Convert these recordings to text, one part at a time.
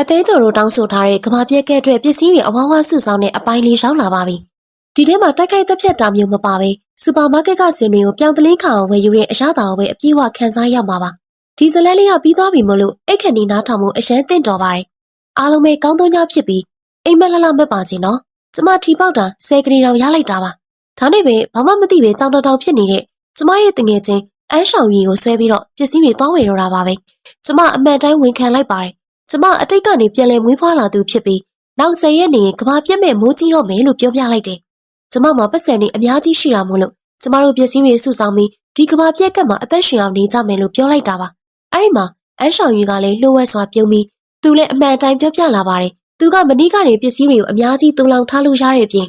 အသေးချိုတို့တောင်းဆိုထားတဲ့ကဘာပြက်ကဲအတွက်ပစ္စည်းတွေအဝါဝါစုဆောင်တဲ့အပိုင်းလေးရောက်လာပါပြီ။ဒီထဲမှာတိုက်ခိုက်သက်ဖြတ်တာမျိုးမပါပဲစူပါမားကက်ကစင်တွေကိုပြောင်းတလင်းခါအောင်ဝယ်ယူတဲ့အရာတာကိုပဲအပြည့်အဝခန်းစားရမှာပါ။ဒီဇလန်လေးကပြီးသွားပြီမို့လို့အိတ်ခဏီနားထောင်မှုအရန်သင့်တော်ပါတယ်။အားလုံးပဲကောင်းသောညဖြစ်ပြီးအိမ်မက်လှလှမက်ပါစေနော်။ကျမထီပေါက်တာ10ကရီတောင်ရလိုက်တာပါ။ဒါနဲ့ပဲဘာမှမသိပဲကြောင်တောင်ဖြစ်နေတဲ့ကျမရဲ့တငယ်ချင်းအန်းဆောင်ကြီးကိုဆွဲပြီးတော့ပစ္စည်းတွေသွားဝယ်တော့တာပါပဲ။ကျမအမှန်တိုင်းဝန်ခံလိုက်ပါတယ်။ကျမအတိတ်ကနေပြန်လည်မွေးဖွားလာသူဖြစ်ပြီးနောက်10ရက်နေကဘာပြက်မဲ့မိုးကြီးတော့မယ်လို့ပြောပြလိုက်တယ်။ကျမမှာပတ်စံတွေအများကြီးရှိတာမို့လို့ကျမတို့ပစ္စည်းတွေစုဆောင်ပြီးဒီကဘာပြက်ကမှာအသက်ရှင်အောင်နေကြမယ်လို့ပြောလိုက်တာပါ။အဲ့ဒီမှာအန်းဆောင်ကြီးကလည်းလှိုးဝဲစွာပြုံးပြီးသူလည်းအမှန်တိုင်းပြောပြလာပါတယ်။သူကမနီးကနေပစ္စည်းတွေကိုအများကြီးတူလောင်ထားလို့ရတဲ့အပြင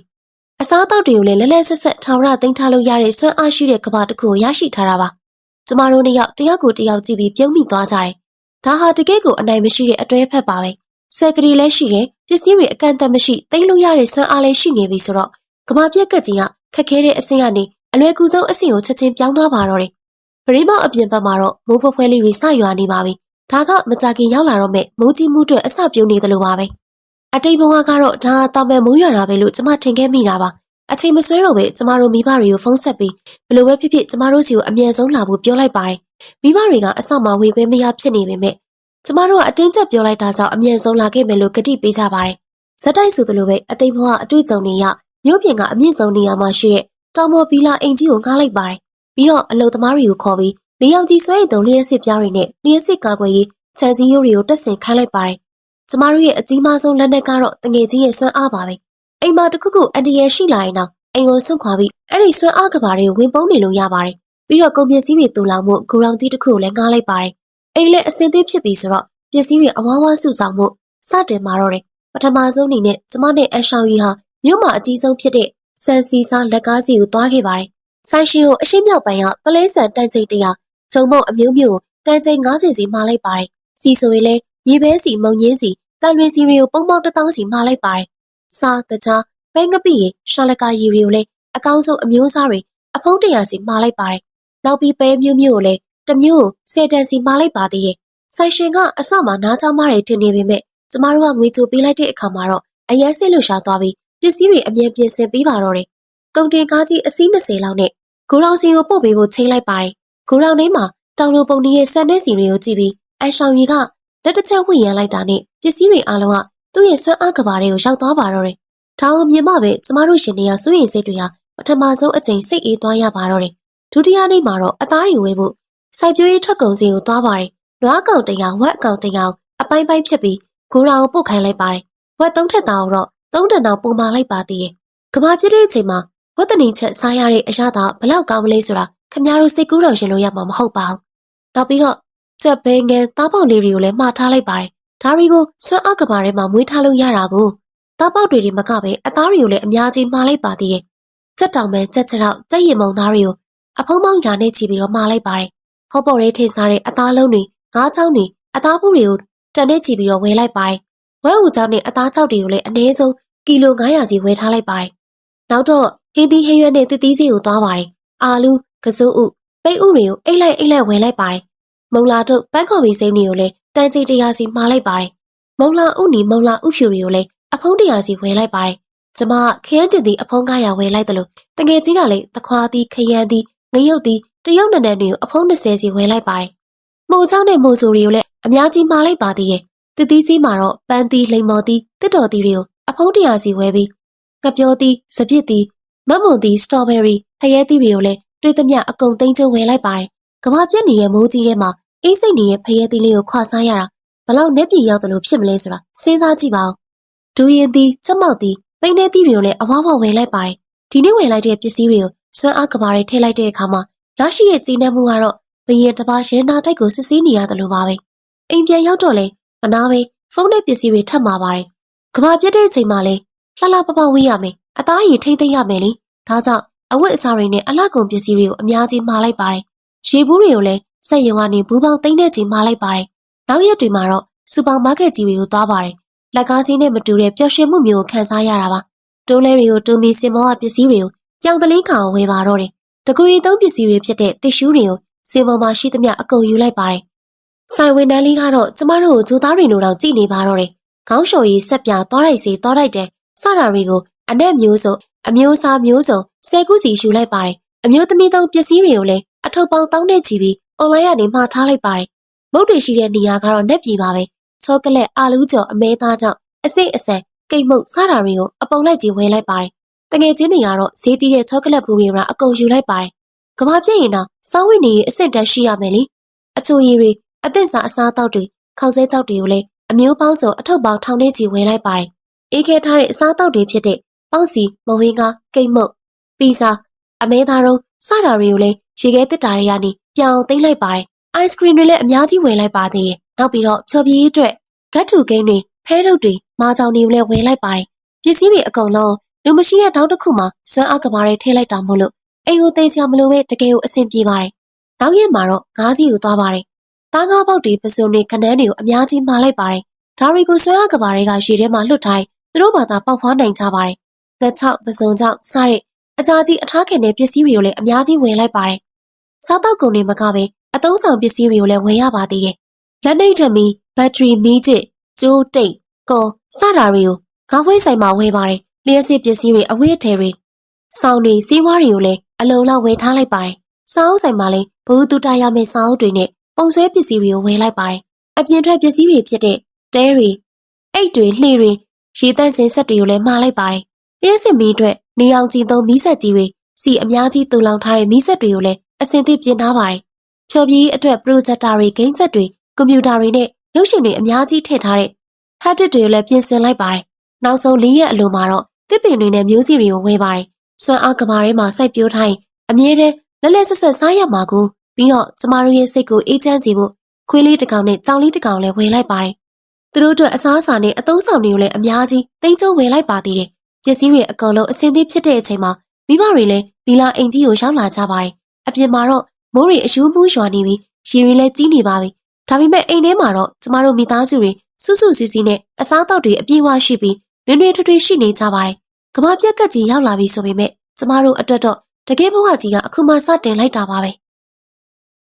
်အစားအသောက်တွေကိုလည်းလဲလဲဆက်ဆက်ထောင်ရသိမ်းထားလို့ရတဲ့စွမ်းအားရှိတဲ့ကဘာတစ်ခုကိုရရှိထားတာပါ။ကျမတို့နှစ်ယောက်တယောက်ကိုတယောက်ကြည့်ပြီးပြုံးမိသွားကြတယ်။ဒါဟာတကယ့်ကိုအနိုင်မရှိတဲ့အတွဲဖက်ပါပဲ။ဆက်ကလေးလည်းရှိတယ်ပစ္စည်းတွေအကန့်အသတ်မရှိသိမ်းလို့ရတဲ့စွမ်းအားလည်းရှိနေပြီဆိုတော့ကဘာပြက်ကကြီးကခက်ခဲတဲ့အဆင့်ကနေအလွယ်ကူဆုံးအဆင့်ကိုချက်ချင်းပြောင်းသွားပါတော့တယ်။ပရိမောက်အပြင်ဘက်မှာတော့မိုးဖွဲဖွဲလေးတွေစရွာနေပါပြီ။ဒါကမကြခင်ရောက်လာတော့မဲ့မိုးကြီးမှုတွေအစပြုံးနေသလိုပါပဲ။အတိတ်ဘဝကတော့ဒါတောင်ပံမိုးရွာတာပဲလို့ကျမထင်ခဲ့မိတာပါ။အချိန်မဆွဲတော့ပဲကျမတို့မိဘတွေကိုဖုန်းဆက်ပြီးဘလို့ပဲဖြစ်ဖြစ်ကျမတို့စီကိုအမြန်ဆုံးလာဖို့ပြောလိုက်ပါတယ်။မိဘတွေကအစမှဝေခွင့်မရဖြစ်နေပေမဲ့ကျမတို့ကအတင်းကျပ်ပြောလိုက်တာကြောင့်အမြန်ဆုံးလာခဲ့မယ်လို့ကတိပေးကြပါတယ်။ဇက်တိုက်ဆိုသလိုပဲအတိတ်ဘဝအတွေ့အကြုံတွေရမြို့ပြင်ကအမြင့်ဆုံးနေရာမှာရှိတဲ့တောင်ပေါ်ပီလာအိမ်ကြီးကိုငှားလိုက်ပါတယ်။ပြီးတော့အလုံသမားတွေကိုခေါ်ပြီးနေအောင်ကြီးဆွဲရင်တုံလျှက်စစ်ပြားတွေနဲ့လျှက်စစ်ကာကွယ်ရေးခြံစည်းရိုးတွေကိုတက်ဆင်ခိုင်းလိုက်ပါတယ်။ကျမတို့ရဲ့အကြီးမားဆုံးလက်နက်ကတော့တငယ်ချင်းရဲ့စွမ်းအားပါပဲ။အိမ်မှာတစ်ခုခုအန်တီရရှိလာရင်တော့အိမ်ကိုဆွန့်ခွာပြီးအဲ့ဒီစွမ်းအားကဘာတွေကိုဝင်ပုံးနေလို့ရပါတယ်။ပြီးတော့ကုန်ပစ္စည်းတွေတူလောင်မှုဂူရောင်ကြီးတစ်ခုကိုလည်းငှားလိုက်ပါတယ်။အိမ်လည်းအစင်သစ်ဖြစ်ပြီဆိုတော့ပစ္စည်းတွေအဝါဝါစုဆောင်မှုစတင်มาတော့တယ်။ပထမဆုံးအနေနဲ့ကျမနဲ့အရှောင်းကြီးဟာမြို့မှာအကြီးဆုံးဖြစ်တဲ့စန်စီစာလက်ကားစီကိုတွားခဲ့ပါတယ်။ဆိုင်ရှင်ကိုအရှိမြောက်ပိုင်းကပလဲဆန်တန်ချိန်100ဂျုံမုံအမျိုးမျိုးတန်ချိန်90စီမှာလိုက်ပါတယ်။စီဆိုရင်လည်းရေဘဲစီမုံညင်းစီတန်လွင်စီတွေကိုပုံပေါက်1000စီမှာလိုက်ပါတယ်။စားတကြားဘိန်းကပိရေရှာလကာရီတွေကိုလည်းအကောင်းဆုံးအမျိုးအစားတွေအဖုံး100စီမှာလိုက်ပါတယ်။နောက်ပြီးပဲမျိုးမျိုးကိုလည်းတစ်မျိုးကို10တန်စီမှာလိုက်ပါသေးတယ်။ဆိုင်ရှင်ကအစမှနားကြားမတွေတင်နေပေမဲ့ကျမတို့ကငွေချိုပေးလိုက်တဲ့အခါမှာတော့အရန်စစ်လို့ရှာသွားပြီးပစ္စည်းတွေအမြဲပြင်ဆင်ပေးပါတော့တယ်။ကုန်တင်ကားကြီးအစီး20လောက်နဲ့ဂူရောင်စီကိုပို့ပေးဖို့ချိန်လိုက်ပါတယ်။ဂူရောင်ထဲမှာတောင်လိုပုံကြီးရဲ့စံတဲ့စီတွေကိုကြည့်ပြီးအရှောင်ကြီးကလက်တစ်ချက်ဝှေ့ရန်လိုက်တာနဲ့ပစ္စည်းတွေအားလုံးကသူ့ရဲ့စွမ်းအားကဘာတွေကိုရောက်သွားပါတော့တယ်။ဒါအောင်မြင်မှပဲကျမတို့ရှင်တွေကစိုးရိမ်စိတ်တွေကပထမဆုံးအကြိမ်စိတ်အေးသွားရပါတော့တယ်။ဒုတိယနေ့မှာတော့အသားတွေဝဲဖို့စိုက်ပျိုးရေးထွက်ကုန်စီကိုသွားပါတယ်။နွားကောင်100ဝက်အကောင်100အပိုင်းပိုင်းဖြစ်ပြီးဂူရောင်ကိုပို့ခိုင်းလိုက်ပါတယ်။ဝက်3ထက်သားကိုတော့3တန်တောင်ပုံမာလိုက်ပါသေးတယ်။ကဘာဖြစ်တဲ့အချိန်မှာဝတ်တနီချက်စားရတဲ့အရာသာဘလောက်ကောင်းမလဲဆိုတာခင်ဗျားတို့စိတ်ကူးတော်ရှင်လို့ရမှာမဟုတ်ပါဘူး။နောက်ပြီးတော့ချက်ဘဲငယ်သားပေါက်လေးတွေကိုလည်းမှားထားလိုက်ပါတယ်။ဒါတွေကိုစွမ်းအားကဘာထဲမှာမွေးထားလို့ရတာကိုသားပေါက်တွေမကပဲအသားတွေကိုလည်းအများကြီးမှားလိုက်ပါသေးတယ်။ချက်တောင်ပဲချက်ချက်တော့တက်ရင်မုံသားတွေကိုအဖုံးပေါင်းညာနဲ့ချီပြီးတော့မှားလိုက်ပါတယ်။ဟောပေါ်ရဲထိစားတဲ့အသားလုံးတွေငါးချောင်းတွေအသားဘူးတွေကိုတန်နဲ့ချီပြီးတော့ဝယ်လိုက်ပါတယ်။ဝဲဦးချောင်းနဲ့အသားချောက်တွေကိုလည်းအနည်းဆုံးကီလို900စီဝယ်ထားလိုက်ပါတယ်။နောက်တော့ဟင်းသီးဟင်းရွက်နဲ့သစ်သီးစီကိုသွားပါတယ်။အာလူးကစိုးဥပိတ်ဥတွေကိုအိတ်လိုက်ဝယ်လိုက်ပါတယ်။မုံလာတို့ပန်းခေါ်ပြီးစိမ်းတွေကိုလည်းတန်ချိန်100စီမှားလိုက်ပါတယ်။မုံလာဥနီမုံလာဥဖြူတွေကိုလည်းအဖုံး100စီဝယ်လိုက်ပါတယ်။ကျမခရမ်းကျင်သီးအဖုံး900ဝယ်လိုက်တယ်လို့တငယ်ချင်းကလည်းသခွားသီးခရမ်းသီးငရုတ်သီးတရုတ်နံနံတွေကိုအဖုံး20စီဝယ်လိုက်ပါတယ်။မိုးချောင်းနဲ့မိုးဆူတွေကိုလည်းအများကြီးမှားလိုက်ပါသေးတယ်။သစ်သီးစီးမှာတော့ပန်းသီးလိမ္မော်သီးတစ်တော်သီးတွေကိုအဖုံး100စီဝယ်ပြီးငပြောသီးစပစ်သီးမမုံသီးစတော်ဘယ်ရီဖရဲသီးတွေကိုလည်းတွေ့သမျှအကုန်သိမ်းကျုံဝယ်လိုက်ပါတယ်။ကဘာပြက်နေတဲ့မိုးကြီးထဲမှာအေးစိတ်နေတဲ့ဖရဲသီးလေးကိုခွာစားရတာဘလောက်နဲ့ပြည်ရောက်တယ်လို့ဖြစ်မလဲဆိုတာစဉ်းစားကြည့်ပါဦး။ဒူရင်သီးချက်မောက်သီးပိန်းနေသီးတွေကိုလည်းအဝါဝဝယ်လိုက်ပါတယ်။ဒီနေ့ဝယ်လိုက်တဲ့ပစ္စည်းတွေကိုစွမ်းအားကဘာတွေထည့်လိုက်တဲ့အခါမှာရရှိတဲ့ကြီးနှံမှုကတော့ဘရင်တစ်ပါးရတနာတိုက်ကိုစစ်ဆေးနေရတယ်လို့ပါပဲ။အိမ်ပြန်ရောက်တော့လေမနာပဲဖုန်းနဲ့ပစ္စည်းတွေထပ်มาပါတယ်။ကဘာပြက်တဲ့အချိန်မှာလေလှလှပပဝေးရမယ်။အသားရည်ထိမ့်သိမ့်ရမယ်လေ။ဒါကြောင့်အဝတ်အစားတွေနဲ့အလှကုန်ပစ္စည်းတွေကိုအများကြီးမှာလိုက်ပါတယ်။ရေဘူးတွေကိုလည်းစက်ရုံကနေဘူးပေါင်းသိန်းနဲ့ချီမှာလိုက်ပါတယ်။နောက်ရက်တွေမှာတော့စူပါမားကတ်ကြီးတွေကိုသွားပါတယ်။လက်ကားစင်းနဲ့မတူတဲ့ပျော်ရွှင်မှုမျိုးကိုခန်းစားရတာပါ။တိုးလဲတွေကိုတိုးမီစင်မောကပစ္စည်းတွေကိုပြောင်တလင်းခါအောင်ဝယ်ပါတော့တယ်။တကူရီသုံးပစ္စည်းတွေဖြစ်တဲ့တစ်ရှူးတွေကိုစင်ပေါ်မှာရှိသမျှအကုန်ယူလိုက်ပါတယ်။ဆိုင်ဝန်တန်းလေးကတော့ကျမတို့ကိုဂျိုသားတွေလိုတောင်ကြည့်နေပါတော့တယ် ခေါင်းလျှော်ရည်ဆက်ပြသွားလိုက်စေသွားလိုက်တယ်စတာတွေကိုအနက်မျိုးစုံအမျိုးအစားမျိုးစုံ10ခုစီယူလိုက်ပါတယ်အမျိုးသမီးသုံးပစ္စည်းတွေကိုလည်းအထုပ်ပေါင်းတောင်းနဲ့ချီပြီးအွန်လိုင်းကနေမှာထားလိုက်ပါတယ်မုတ်တွေရှိတဲ့နေရာကတော့နှက်ပြေပါပဲချောကလက်အာလူးကြော်အမဲသားကြောင့်အစိတ်အဆန်ကိတ်မုတ်စတာတွေကိုအပုံလိုက်ကြီးဝယ်လိုက်ပါတယ်တငယ်ချင်းတွေကတော့ဈေးကြီးတဲ့ချောကလက်ဘူးတွေကအကုန်ယူလိုက်ပါတယ်ကဘာပြည့်ရင်တော့စောင်းဝိနေအစ်စ်တက်ရှိရမယ်လေအချိုရည်တွေအသင့်စားအစားအသောက်တွေခေါက်ဆဲကြောက်တွေကိုလည်းအမျိုးပေါင်းစုံအထုပ်ပေါင်းထောင်ထဲချီဝယ်လိုက်ပါတယ်အေးခဲထားတဲ့အစားအသောက်တွေဖြစ်တဲ့ပေါက်စီမဝင်းကားကိတ်မုတ်ပီဇာအမဲသားရုံးစတာတွေကိုလည်းရေခဲတစ်တာတွေကနေပြောင်းသိမ့်လိုက်ပါတယ်အိုက်စခရီမ်တွေလည်းအများကြီးဝယ်လိုက်ပါသေးတယ်နောက်ပြီးတော့ဖြော်ပြရေးအတွက်ဂတ်ထူဂိမ်းတွေဖဲထုတ်တွေမာကြောင်တွေကိုလည်းဝယ်လိုက်ပါတယ်ပစ္စည်းတွေအကုန်လုံးလူမရှိတဲ့တောင်းတစ်ခုမှာစွမ်းအားကဘာတွေထည့်လိုက်တာမို့လို့အိမ်ကိုသိမ်းစရာမလိုပဲတကယ်ကိုအဆင်ပြေပါတယ်နောက်ရက်မှာတော့ငါးစီကိုသွားပါတယ်သားငါးပေါက်တွေပစုံတွေကနန်းတွေကိုအများကြီးမှာလိုက်ပါတယ်ဒါတွေကိုစွမ်းအားကဘာတွေကရေထဲမှာလွတ်ထားသူတို့ဘာသာပေါက်ဖွားနိုင်ကြပါတယ်ငှက်ချောက်ပစုံချောက်စတဲ့အကြာကြီးအထားခင်တဲ့ပစ္စည်းတွေကိုလည်းအများကြီးဝယ်လိုက်ပါတယ်စားတောက်ကုန်တွေမကပဲအသုံးဆောင်ပစ္စည်းတွေကိုလည်းဝယ်ရပါသေးတယ်လက်နှိပ်ထမီဘက်ထရီမီးချစ်ကျိုးတိတ်ကော်စတာတွေကိုငါးဝဲဆိုင်မှာဝယ်ပါတယ်လျှက်စစ်ပစ္စည်းတွေအဝတ်အထည်တွေစောင်းတွေစီးပွားတွေကိုလည်းအလုံးလောက်ဝယ်ထားလိုက်ပါတယ်စားအုပ်ဆိုင်မှာလည်းဘူးတူတာရမယ့်စားအုပ်တွေနဲ့ပုံဆွဲပစ္စည်းတွေကိုဝယ်လိုက်ပါတယ်အပြင်ထွက်ပစ္စည်းတွေဖြစ်တဲ့တဲတွေအိတ်တွေလှေတွေရေသန့်စင်ဆက်တွေကိုလည်းမှားလိုက်ပါတယ်လျှက်စစ်မီးအတွက်နေအောင်ကြည့်သုံးမီးဆက်ကြီးတွေစီအများကြီးတူလောင်ထားတဲ့မီးဆက်တွေကိုလည်းအစင်သစ်ပြင်ထားပါတယ်ဖြော်ပြရေးအတွက်ပရိုဂျက်တာတွေဂိမ်းဆက်တွေကွန်ပျူတာတွေနဲ့ရုပ်ရှင်တွေအများကြီးထည့်ထားတဲ့ဟက်တစ်တွေကိုလည်းပြင်ဆင်လိုက်ပါတယ်နောက်ဆုံး၄ရက်အလိုမှာတော့တစ်ပင်တွေနဲ့မျိုးစီတွေကိုဝယ်ပါတယ်စွမ်းအားကဘာထဲမှာစိုက်ပျိုးထားရင်အမြဲတမ်းလက်လက်ဆက်ဆက်စားရမှာကိုပြီးတော့ကျမတို့ရဲ့စိတ်ကိုအေးချမ်းစေဖို့ခွေးလေးတစ်ကောင်နဲ့ကြောင်လေးတစ်ကောင်လည်းဝယ်လိုက်ပါတယ်သူတို့အတွက်အစားအစာနဲ့အသုံးဆောင်တွေကိုလည်းအများကြီးသိမ်းကျုံဝယ်လိုက်ပါသေးတယ်ပစ္စည်းတွေအကုန်လုံးအဆင်သင့်ဖြစ်တဲ့အချိန်မှာမိဘတွေလည်းဗီလာအိမ်ကြီးကိုရောက်လာကြပါတယ်အပြင်မှာတော့မိုးတွေအယူးမူးရွာနေပြီးရေတွေလည်းကြီးနေပါပြီဒါပေမဲ့အိမ်ထဲမှာတော့ကျမတို့မိသားစုတွေစုစုစည်းစည်းနဲ့အစားအသောက်တွေအပြည့်အဝရှိပြီးတွင်တွင်ထွေးထွေးရှိနေကြပါတယ်ကမ္ဘာပြက်ကတ်ကြီးရောက်လာပြီဆိုပေမဲ့ကျမတို့အတွက်တော့တကယ်ဘဝကြီးကအခုမှစတင်လိုက်တာပါပဲ